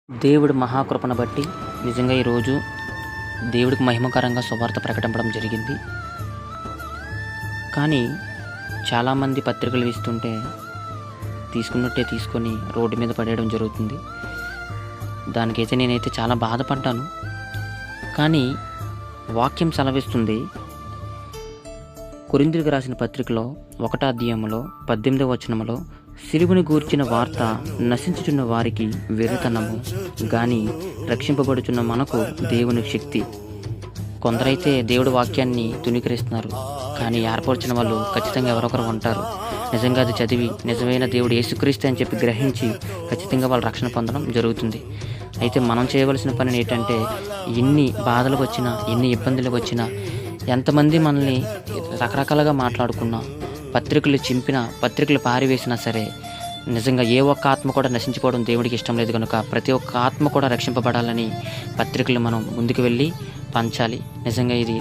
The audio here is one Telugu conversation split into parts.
దేవుడి మహాకృపను బట్టి నిజంగా ఈరోజు దేవుడికి మహిమకరంగా సువార్త ప్రకటించడం జరిగింది. కానీ చాలామంది పత్రికలు ఇస్తుంటే తీసుకున్నట్టే తీసుకొని రోడ్డు మీద పడేయడం జరుగుతుంది. దానికైతే నేనైతే చాలా బాధపడ్డాను. కానీ వాక్యం సెలవిస్తుంది, కొరింథీయులకు రాసిన పత్రికలో 1వ అధ్యాయంలో 18వ వచనంలో, సిలువను గూర్చిన వార్త నశించుచున్న వారికి వెర్రితనము, గాని రక్షింపబడుచున్న మనకు దేవుని శక్తి. కొందరైతే దేవుడి వాక్యాన్ని తుణీకరిస్తున్నారు, కానీ ఏర్పరిచిన వాళ్ళు ఖచ్చితంగా ఎవరొకరు ఉంటారు. నిజంగా అది చదివి నిజమైన దేవుడు యేసుక్రీస్తు అని చెప్పి గ్రహించి ఖచ్చితంగా వాళ్ళు రక్షణ పొందడం జరుగుతుంది. అయితే మనం చేయవలసిన పని ఏంటంటే, ఎన్ని బాధలు వచ్చినా, ఎన్ని ఇబ్బందులు వచ్చినా, ఎంతమంది మనల్ని రకరకాలుగా మాట్లాడుకున్నా, పత్రికలు చింపినా, పత్రికలు పారివేసినా సరే, నిజంగా ఏ ఒక్క ఆత్మ కూడా నశించిపోవడం దేవుడికి ఇష్టం లేదు కనుక ప్రతి ఒక్క ఆత్మ కూడా రక్షింపబడాలని పత్రికలు మనం ముందుకు వెళ్ళి పంచాలి. నిజంగా ఇది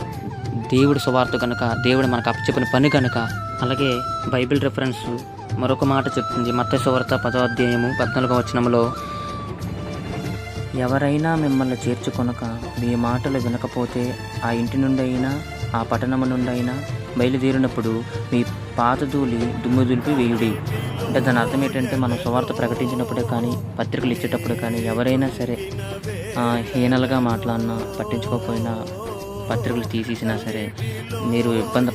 దేవుడి సువార్త కనుక, దేవుడు మనకు అప్పచెప్పిన పని కనుక. అలాగే బైబిల్ రిఫరెన్స్ మరొక మాట చెప్తుంది. మత్తయి సువార్త 10వ అధ్యాయము 14వ వచనంలో, ఎవరైనా మిమ్మల్ని చేర్చుకొనక మీ మాటలు వినకపోతే ఆ ఇంటి నుండి అయినా ఆ పట్టణము నుండి అయినా బయలుదేరినప్పుడు మీ పాతధూళి దుమ్ము దులిపి వేయుడి. అంటే దాని అర్థం ఏంటంటే, మనం సువార్త ప్రకటించినప్పుడే కానీ, పత్రికలు ఇచ్చేటప్పుడు కానీ ఎవరైనా సరే హీనలుగా మాట్లాడినా, పట్టించుకోకపోయినా, పత్రికలు తీసేసినా సరే మీరు ఇబ్బంది